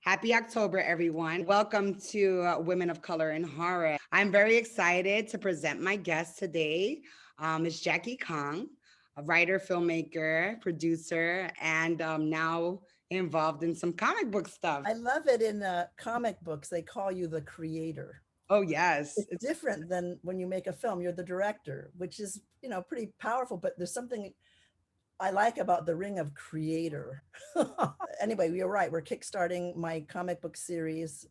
Happy October, everyone. Welcome to Women of Color in Horror. I'm very excited to present my guest today. It's Jackie Kong, a writer, filmmaker, producer, and now involved in some comic book stuff. I love it in comic books. They call you the creator. Oh, yes. It's different than when you make a film. You're the director, which is, pretty powerful. But there's something I like about the ring of creator. Anyway, you're right. We're kickstarting my comic book series,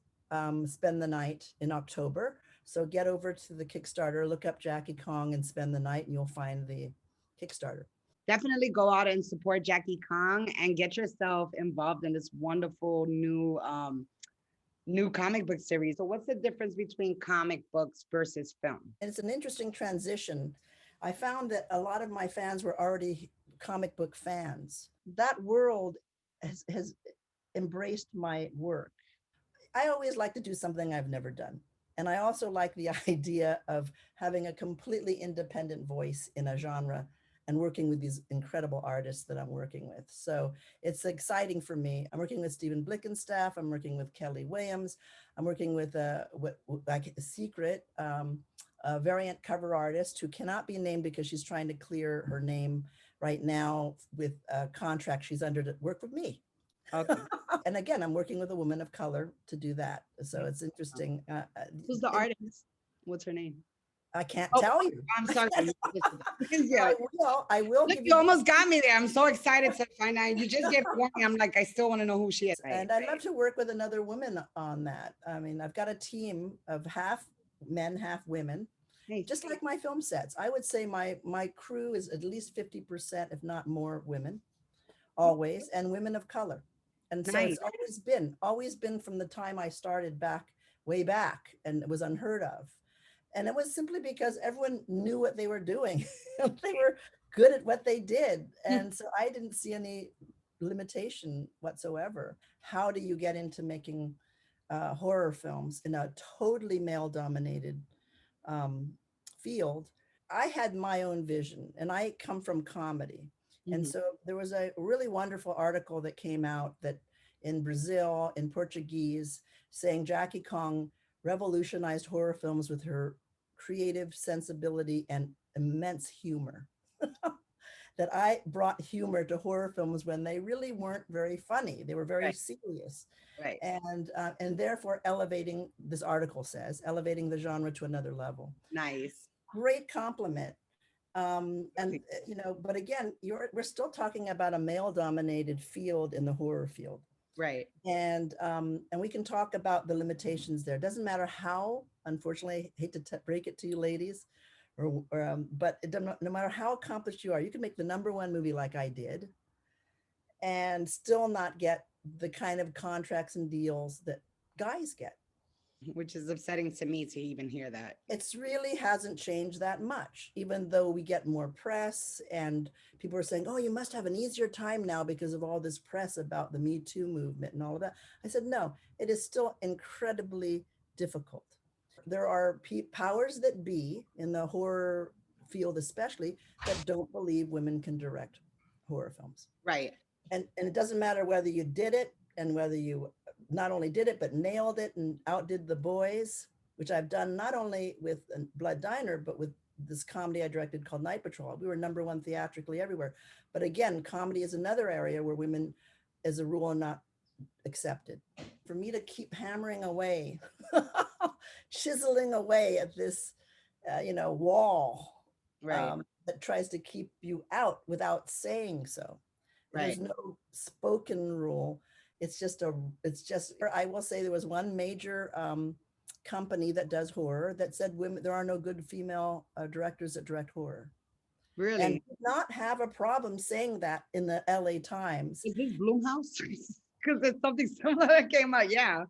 Spend the Night, in October. So get over to the Kickstarter, look up Jackie Kong and Spend the Night, and you'll find the Kickstarter. Definitely go out and support Jackie Kong and get yourself involved in this wonderful new comic book series. So what's the difference between comic books versus film? And it's an interesting transition. I found that a lot of my fans were already comic book fans. That world has embraced my work. I always like to do something I've never done. And I also like the idea of having a completely independent voice in a genre and working with these incredible artists that I'm working with. So it's exciting for me. I'm working with Stephen Blickenstaff. I'm working with Kelly Williams. I'm working with like a secret a variant cover artist who cannot be named because she's trying to clear her name right now with a contract she's under to work with me. Okay. And again, I'm working with a woman of color to do that. So it's interesting. Who's the artist? What's her name? I can't Oh, tell you. I'm sorry. Yeah. I will. I will Look, give you you. almost got me there. I'm so excited to find out. You just gave a warning. I'm like, I still want to know who she is. And I'd love to work with another woman on that. I mean, I've got a team of half men, half women, Nice. just like my film sets. I would say my crew is at least 50%, if not more, women, always, and women of color. And so Nice. it's always been from the time I started back, way back, and it was unheard of. And it was simply because everyone knew what they were doing. They were good at what they did. And so I didn't see any limitation whatsoever. How do you get into making horror films in a totally male dominated um, field? I had my own vision and I come from comedy. And Mhm. so there was a really wonderful article that came out that in Brazil, in Portuguese, saying Jackie Kong revolutionized horror films with her creative sensibility and immense humor. That I brought humor to horror films when they really weren't very funny. They were very Right. serious. Right. And therefore elevating, this article says, elevating the genre to another level. Nice. Great compliment. But again, we're still talking about a male dominated field in the horror field. Right. And we can talk about the limitations there. It doesn't matter how, unfortunately, I hate to break it to you ladies, but no matter how accomplished you are, you can make the number one movie like I did and still not get the kind of contracts and deals that guys get. Which is upsetting to me to even hear that. It's really hasn't changed that much, even though we get more press and people are saying, oh, you must have an easier time now because of all this press about the Me Too movement and all of that. I said, no, it is still incredibly difficult. There are powers that be in the horror field, especially, that don't believe women can direct horror films. Right. And it doesn't matter whether you did it and whether you not only did it but nailed it and outdid the boys, which I've done not only with Blood Diner but with this comedy I directed called Night Patrol. We were number one theatrically everywhere. But again, comedy is another area where women as a rule are not accepted. For me to keep hammering away, chiseling away at this wall Right. that tries to keep you out without saying so. Right. There's no spoken rule. It's just, I will say there was one major company that does horror that said women, there are no good female directors that direct horror. And Really. did not have a problem saying that in the LA Times. Is this Bloomhouse? Because there's something similar that came out. Yeah.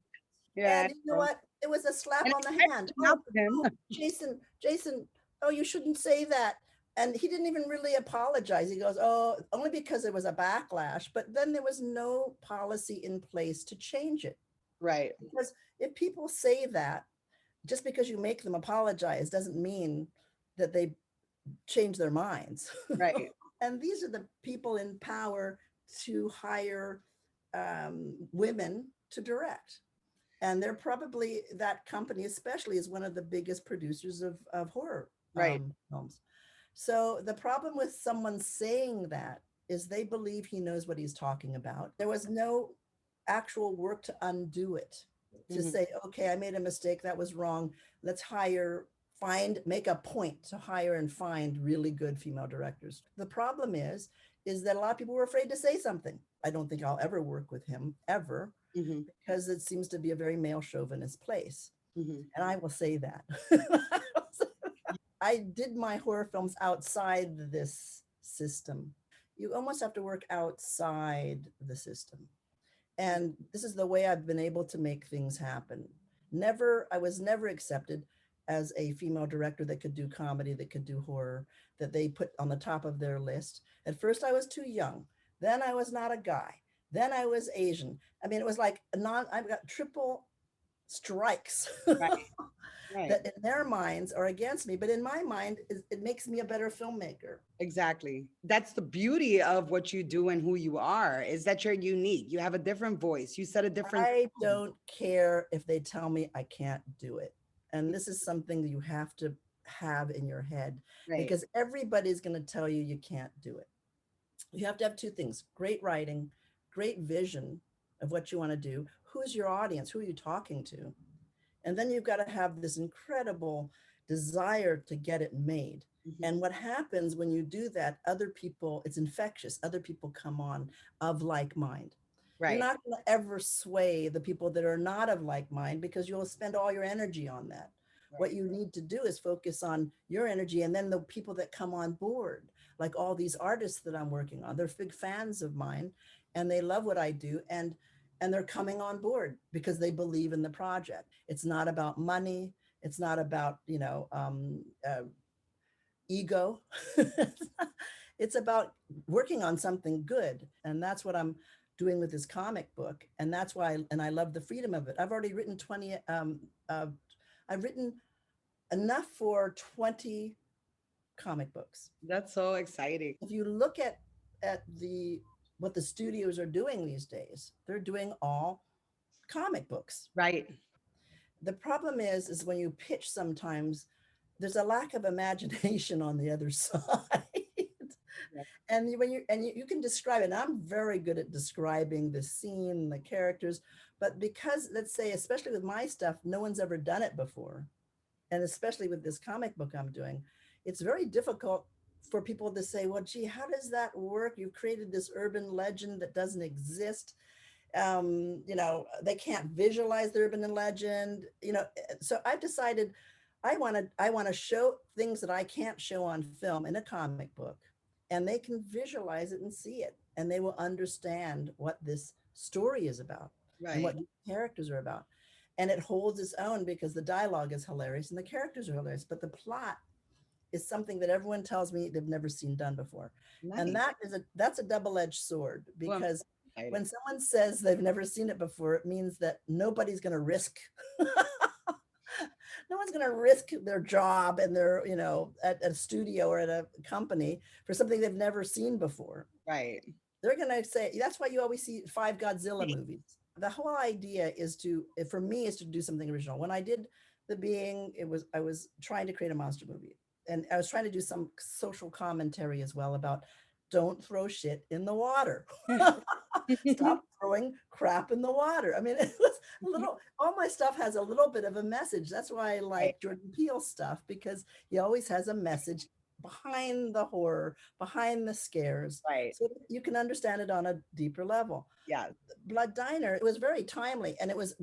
Yeah. And you know what? It was a slap And on the it's hand. not Oh, for him. oh, Jason, oh, you shouldn't say that. And he didn't even really apologize. He goes, oh, only because it was a backlash. But then there was no policy in place to change it. Right. Because if people say that, just because you make them apologize doesn't mean that they change their minds. Right. And these are the people in power to hire women to direct. And they're probably, that company especially is one of the biggest producers of horror Right. films. So the problem with someone saying that is they believe he knows what he's talking about. There was no actual work to undo it, to Mhm. say, okay, I made a mistake, that was wrong. Let's make a point to hire and find really good female directors. The problem is that a lot of people were afraid to say something. I don't think I'll ever work with him ever, Mhm. because it seems to be a very male chauvinist place. Mhm. And I will say that. I did my horror films outside this system. You almost have to work outside the system. And this is the way I've been able to make things happen. I was never accepted as a female director that could do comedy, that could do horror, that they put on the top of their list. At first, I was too young. Then I was not a guy. Then I was Asian. I mean, it was like I've got triple strikes Right. Right. that in their minds are against me, but in my mind, it makes me a better filmmaker. Exactly. That's the beauty of what you do and who you are, is that you're unique. You have a different voice. You set a different I tone. don't care if they tell me I can't do it. And this is something that you have to have in your head, Right. because everybody's going to tell you you can't do it. You have to have two things: great writing, great vision of what you want to do. Who's your audience? Who are you talking to? And then you've got to have this incredible desire to get it made. Mhm. And what happens when you do that, other people, it's infectious. Other people come on of like mind. You're Right. not going to ever sway the people that are not of like mind, because you'll spend all your energy on that. What Right. you need to do is focus on your energy, and then the people that come on board, like all these artists that I'm working on, they're big fans of mine and they love what I do. And they're coming on board because they believe in the project. It's not about money. It's not about, ego. It's about working on something good. And that's what I'm doing with this comic book. And that's why, and I love the freedom of it. I've already written I've written enough for 20 comic books. That's so exciting. If you look at what the studios are doing these days, they're doing all comic books. Right. The problem is when you pitch, sometimes there's a lack of imagination on the other side. Yeah. And you can describe it, and I'm very good at describing the scene, the characters, but because, let's say, especially with my stuff, no one's ever done it before, and especially with this comic book I'm doing, it's very difficult for people to say, well, gee, how does that work? You've created this urban legend that doesn't exist. They can't visualize the urban legend. So I've decided I want to show things that I can't show on film in a comic book, and they can visualize it and see it, and they will understand what this story is about and Right. what the characters are about. And it holds its own because the dialogue is hilarious and the characters are hilarious, but the plot is something that everyone tells me they've never seen done before. And Nice. that's a double-edged sword, Well, I'm because excited. when someone says they've never seen it before, it means that nobody's going to risk no one's going to risk their job and their, at a studio or at a company for something they've never seen before. Right. They're going to say, that's why you always see 5 Godzilla movies. The whole idea for me, is to do something original. When I did The Being, I was trying to create a monster movie. And I was trying to do some social commentary as well about don't throw shit in the water. Stop throwing crap in the water. I mean, it was all my stuff has a little bit of a message. That's why I Right. like Jordan Peele stuff, because he always has a message behind the horror, behind the scares, Right. so that you can understand it on a deeper level. Yeah. Blood Diner, it was very timely. And it was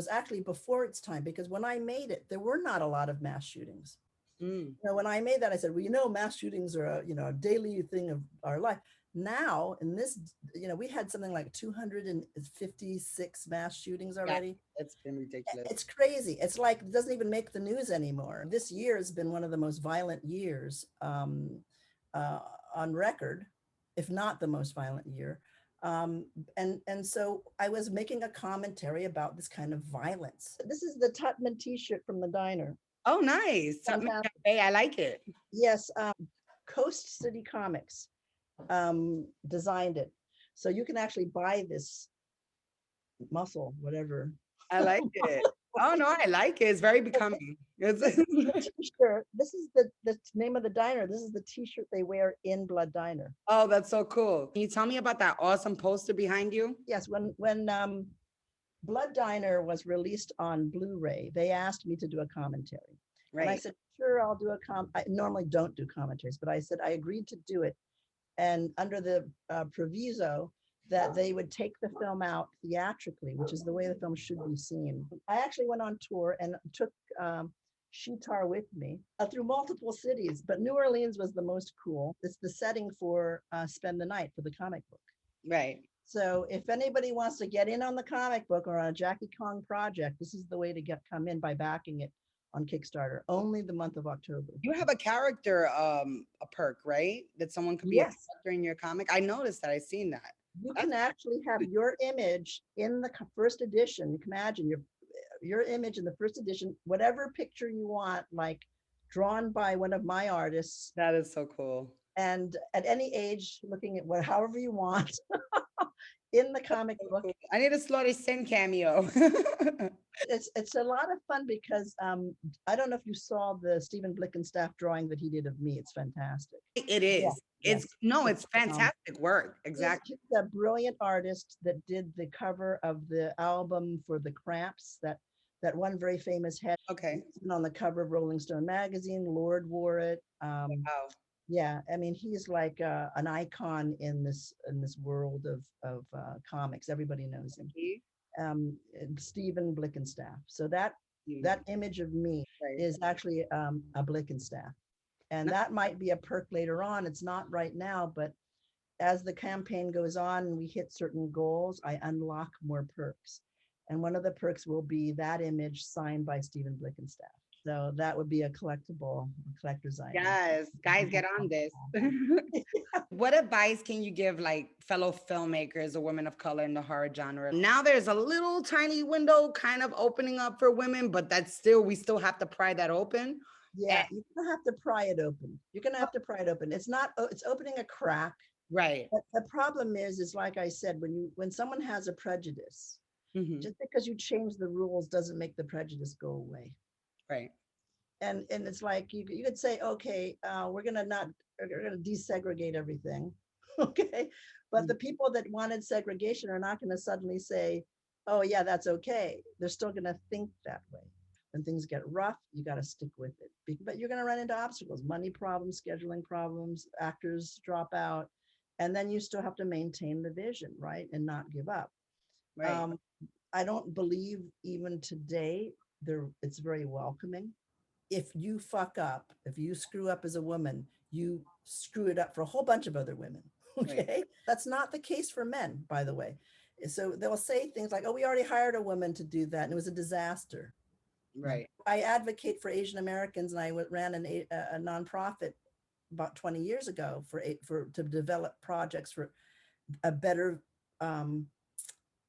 actually before its time, because when I made it, there were not a lot of mass shootings. Mm. When I made that, I said, well, mass shootings are a daily thing of our life. Now, in this, we had something like 256 mass shootings Yeah. already. It's been ridiculous. It's crazy. It's like it doesn't even make the news anymore. This year has been one of the most violent years on record, if not the most violent year. And so I was making a commentary about this kind of violence. This is the Tutman T-shirt from the diner. Oh, nice. Tubman Fantastic. Cafe. I like it. Yes, Coast City Comics designed it. So you can actually buy this muscle, whatever. I like it. Oh no, I like it. It's very becoming. This is the t-shirt. This is the name of the diner. This is the t-shirt they wear in Blood Diner. Oh, that's so cool. Can you tell me about that awesome poster behind you? Yes, when Blood Diner was released on Blu-ray, they asked me to do a commentary. And I Right. said, sure, I'll do I normally don't do commentaries, but I said I agreed to do it. And under the proviso that they would take the film out theatrically, which is the way the film should be seen. I actually went on tour and took Shitar with me through multiple cities, but New Orleans was the most cool. It's the setting for Spend the Night for the comic book. Right. So if anybody wants to get in on the comic book or on a Jackie Kong project, this is the way to come in by backing it on Kickstarter. Only the month of October. You have a character, a perk, right? That someone could be a Yes, character in your comic. I noticed that. I seen that. you That's can actually have your image in the first edition. You can imagine your image in the first edition, whatever picture you want, like drawn by one of my artists, that is so cool. and at any age, looking at however you want in the comic So book. cool. I need a Slaughter Sin cameo. It's a lot of fun because I don't know if you saw the Stephen Blickenstaff drawing that he did of me. It's fantastic. It Yeah, is. It's yes. no, It's it's fantastic work. Exactly. He's a brilliant artist that did the cover of the album for the Cramps, that one very famous head. Okay. It's been on the cover of Rolling Stone magazine. Lord wore it. Wow. Yeah, I mean, he's like an icon in this world of comics. Everybody knows him. Stephen Blickenstaff. So that image of me Right. is actually a Blickenstaff, and that might be a perk later on. It's not right now, but as the campaign goes on and we hit certain goals, I unlock more perks. And one of the perks will be that image signed by Stephen Blickenstaff. So that would be a collector's item. Yes, guys, get on this. What advice can you give like fellow filmmakers or women of color in the horror genre? Now there's a little tiny window kind of opening up for women, but we still have to pry that open. Yeah, you're gonna have to pry it open. You're gonna have to pry it open. It's opening a crack. Right. But the problem is like I said, when someone has a prejudice, just because you change the rules doesn't make the prejudice go away. Right. And it's like you could say, okay, we're gonna desegregate everything, okay, but the people that wanted segregation are not going to suddenly say, oh yeah, that's okay. They're still going to think that way. When things get rough, you got to stick with it, but you're going to run into obstacles, money problems, scheduling problems, actors drop out, and then you still have to maintain the vision, right, and not give up. Right. I don't believe even today it's very welcoming. If you fuck up, if you screw up as a woman, you screw it up for a whole bunch of other women. Okay. Right. That's not the case for men, by the way. So they'll say things like, oh, we already hired a woman to do that, and it was a disaster. Right. I advocate for Asian Americans, and I ran a nonprofit about 20 years ago to develop projects for a better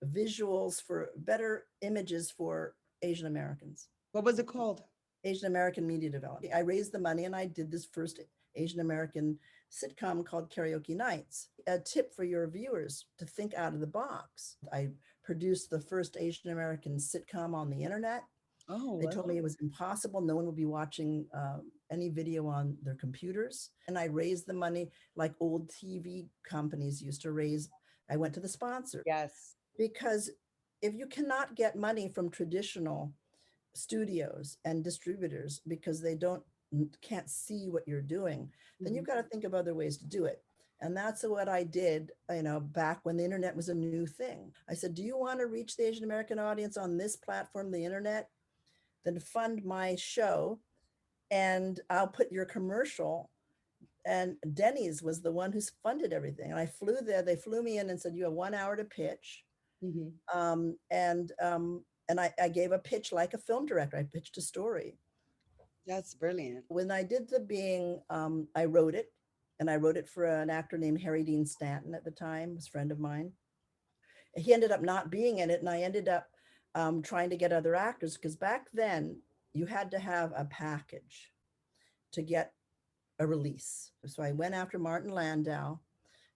visuals, for better images for Asian Americans. What was it called? Asian American Media Development. I raised the money and I did this first Asian American sitcom called Karaoke Nights. A tip for your viewers to think out of the box. I produced the first Asian American sitcom on the internet. Oh, they told me it was impossible. No one would be watching any video on their computers. And I raised the money like old TV companies used to raise. I went to the sponsor. Yes. Because if you cannot get money from traditional studios and distributors because they can't see what you're doing, then you've got to think of other ways to do it. And that's what I did, back when the internet was a new thing. I said, do you want to reach the Asian American audience on this platform, the internet? Then fund my show and I'll put your commercial. And Denny's was the one who funded everything. And I flew there, they flew me in and said, you have 1 hour to pitch. And I gave a pitch like a film director. I pitched a story. That's brilliant. When I did The Being, I wrote it, and I wrote it for an actor named Harry Dean Stanton at the time, was a friend of mine. He ended up not being in it, and I ended up trying to get other actors, because back then you had to have a package to get a release. So I went after Martin Landau,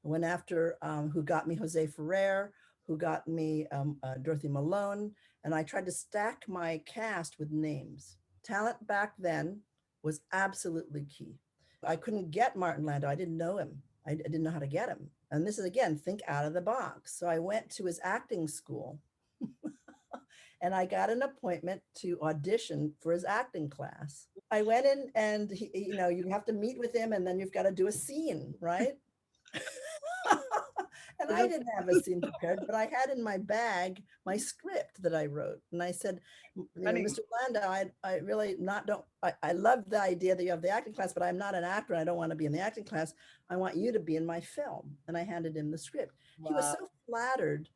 I went after who got me Jose Ferrer, who got me Dorothy Malone, and I tried to stack my cast with names. Talent back then was absolutely key. I couldn't get Martin Landau. I didn't know him. I didn't know how to get him. And this is again, think out of the box. So I went to his acting school and I got an appointment to audition for his acting class. I went in and you have to meet with him and then you've got to do a scene, right? And I didn't have a scene prepared, but I had in my bag my script that I wrote. And I said, Mr. Landau, I really I love the idea that you have the acting class, but I'm not an actor. I don't want to be in the acting class. I want you to be in my film. And I handed him the script. Wow. He was so flattered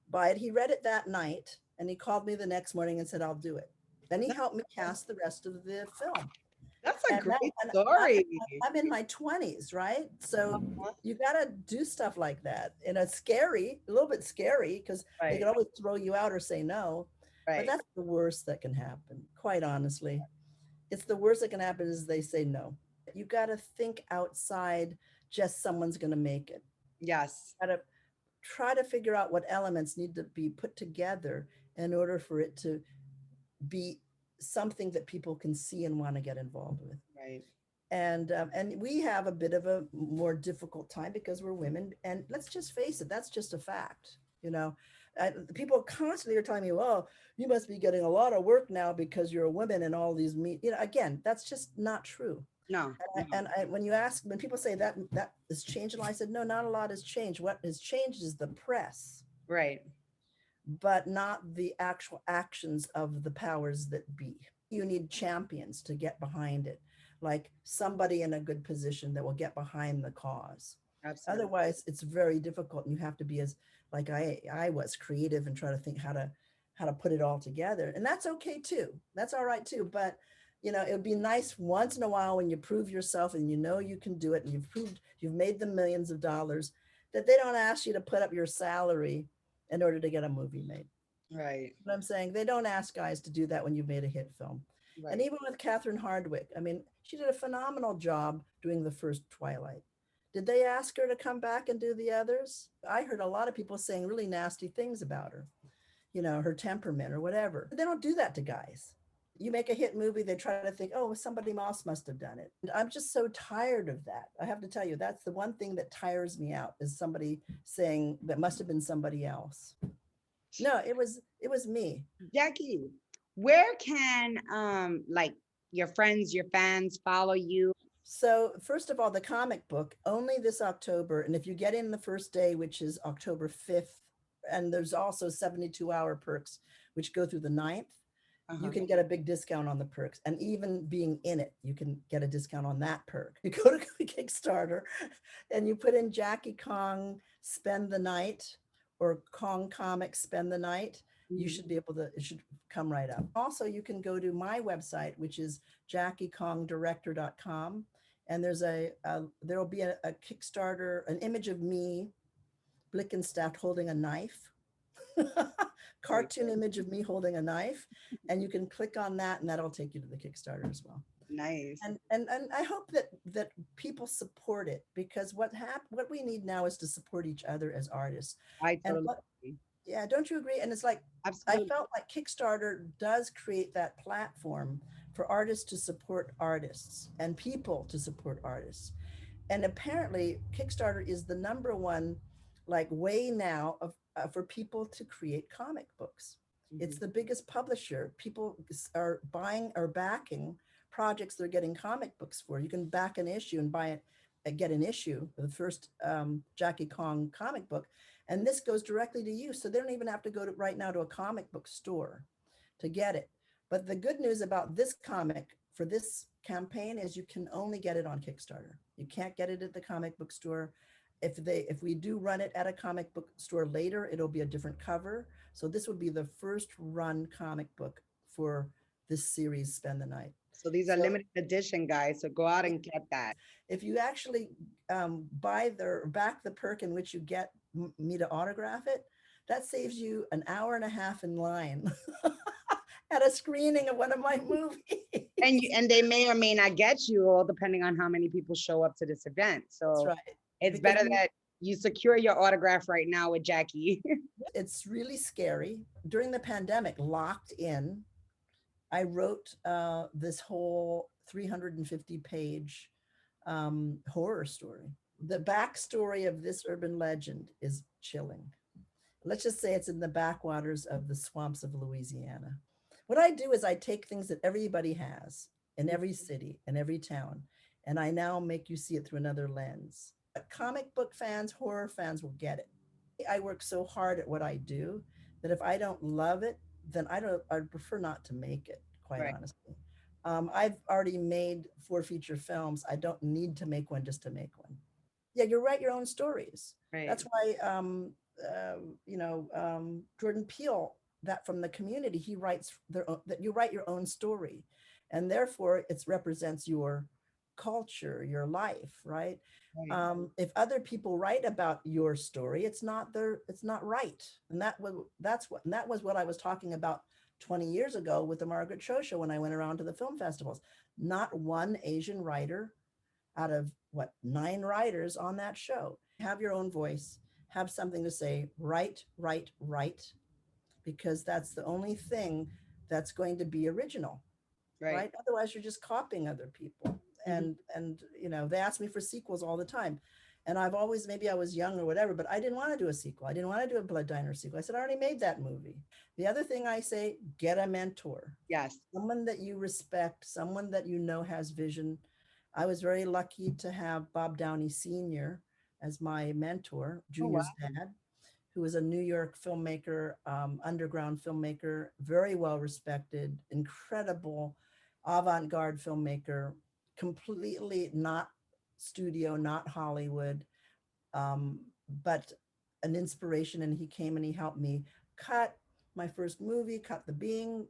by it. He read it that night and he called me the next morning and said, I'll do it. Then he helped me cast the rest of the film. That's a great story. I'm in my 20s, right? So you got to do stuff like that. And it's scary, a little bit scary, because they can always throw you out or say no. But that's the worst that can happen, quite honestly. It's the worst that can happen is they say no. You got to think outside just someone's going to make it. Yes. You got to try to figure out what elements need to be put together in order for it to be something that people can see and want to get involved with. Right. And we have a bit of a more difficult time because we're women. And let's just face it, that's just a fact. People constantly are telling me, well, you must be getting a lot of work now because you're a woman and all these again, that's just not true. No. And when people say that has changed, I said, no, not a lot has changed. What has changed is the press. Right. But not the actual actions of the powers that be. You need champions to get behind it, like somebody in a good position that will get behind the cause. Absolutely. Otherwise, it's very difficult, and you have to be as like I was creative and try to think how to put it all together, and that's okay too. That's all right too. But it would be nice once in a while when you prove yourself and you can do it, and you've made them millions of dollars, that they don't ask you to put up your salary in order to get a movie made. Right. But I'm saying they don't ask guys to do that when you've made a hit film. Right. And even with Catherine Hardwicke, I mean, she did a phenomenal job doing the first Twilight. Did they ask her to come back and do the others? I heard a lot of people saying really nasty things about her, her temperament or whatever. They don't do that to guys. You make a hit movie, they try to think, oh, somebody else must have done it. And I'm just so tired of that. I have to tell you, that's the one thing that tires me out, is somebody saying that must have been somebody else. No, it was me. Jackie, where can your friends, your fans follow you? So first of all, the comic book only this October. And if you get in the first day, which is October 5th, and there's also 72-hour perks, which go through the 9th, you can get a big discount on the perks. And even being in it, you can get a discount on that perk. You go to Kickstarter and you put in Jackie Kong Spend the Night or Kong Comics Spend the Night. You should be able to, it should come right up. Also, you can go to my website, which is JackieKongDirector.com. And there will be a Kickstarter, an image of me, Blickenstaff, holding a knife. Cartoon image of me holding a knife, and you can click on that and that'll take you to the Kickstarter as well. Nice. And I hope that people support it, because what we need now is to support each other as artists. I totally agree. Yeah, don't you agree? And it's like, absolutely. I felt like Kickstarter does create that platform for artists to support artists and people to support artists. And apparently Kickstarter is the #1 way now for people to create comic books. Mm-hmm. It's the biggest publisher. People are buying or backing projects they're getting comic books for. You can back an issue and buy it and get an issue, the first Jackie Kong comic book. And this goes directly to you. So they don't even have to go right now to a comic book store to get it. But the good news about this comic for this campaign is you can only get it on Kickstarter. You can't get it at the comic book store. If we do run it at a comic book store later, it'll be a different cover. So this would be the first run comic book for this series, Spend the Night. So these are limited edition, guys. So go out and get that. If you actually back the perk in which you get me to autograph it, that saves you an hour and a half in line at a screening of one of my movies. And they may or may not get you, all depending on how many people show up to this event. So that's right. It's better that you secure your autograph right now with Jackie. It's really scary. During the pandemic, locked in, I wrote this whole 350-page horror story. The backstory of this urban legend is chilling. Let's just say it's in the backwaters of the swamps of Louisiana. What I do is I take things that everybody has in every city and every town, and I now make you see it through another lens. Comic book fans, horror fans will get it. I work so hard at what I do that if I don't love it, then I'd prefer not to make it, quite Right. honestly. I've already made 4 feature films. I don't need to make one just to make one. Yeah, you write your own stories. Right. That's why, Jordan Peele, that from The Community, he writes that you write your own story, and therefore it represents your culture, your life, right? Right. If other people write about your story, it's not right. And that was what I was talking about 20 years ago with the Margaret Cho show when I went around to the film festivals. Not one Asian writer out of what, 9 writers on that show. Have your own voice, have something to say, write, because that's the only thing that's going to be original, Right. right? Otherwise, you're just copying other people. Mhm. And they ask me for sequels all the time. And I've always, maybe I was young or whatever, but I didn't want to do a sequel. I didn't want to do a Blood Diner sequel. I said, I already made that movie. The other thing I say, get a mentor, Yes. someone that you respect, someone that you know has vision. I was very lucky to have Bob Downey Sr. as my mentor, Oh, wow. Junior's dad, who was a New York filmmaker, underground filmmaker, very well respected, incredible avant-garde filmmaker, completely not studio, not Hollywood, um, but an inspiration. And he came and he helped me cut my first movie, Cut the Being.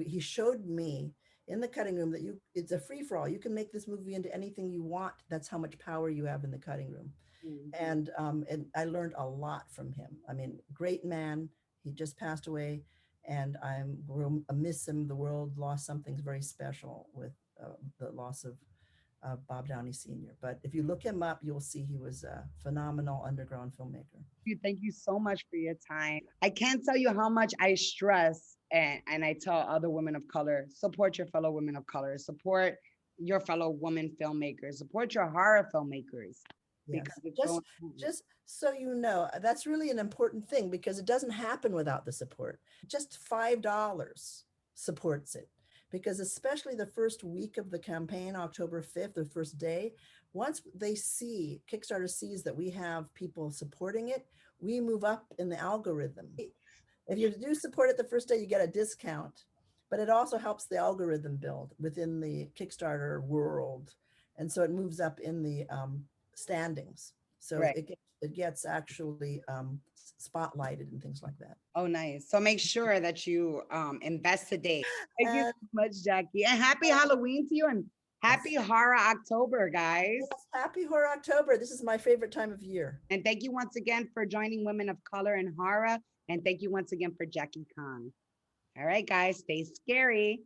He showed me in the cutting room that it's a free for all. You can make this movie into anything you want. That's how much power you have in the cutting room. Mm. And I learned a lot from him. I mean, great man. He just passed away, and we'll miss him. The world lost something very special with the loss of Bob Downey Sr. But if you look him up, you'll see he was a phenomenal underground filmmaker. Thank you so much for your time. I can't tell you how much I stress and I tell other women of color, support your fellow women of color, support your fellow women filmmakers, support your horror filmmakers because Yes, it's so just important. just so you know, that's really an important thing because it doesn't happen without the support. Just $5 supports it because especially the first week of the campaign, October 5th, the first day, once they see Kickstarter sees that we have people supporting it, we move up in the algorithm. If you do support it the first day, you get a discount, but it also helps the algorithm build within the Kickstarter world. And so it moves up in the standings. So Right. it gets actually spotlighted and things like that. Oh, nice. So make sure that you investigate. Thank you And so much, Jackie. And happy Halloween to you and yes, happy Horror October, guys. yes, happy Horror October. This is my favorite time of year. And thank you once again for joining Women of Color in Horror. And thank you once again for Jackie Kong. All right, guys, stay scary.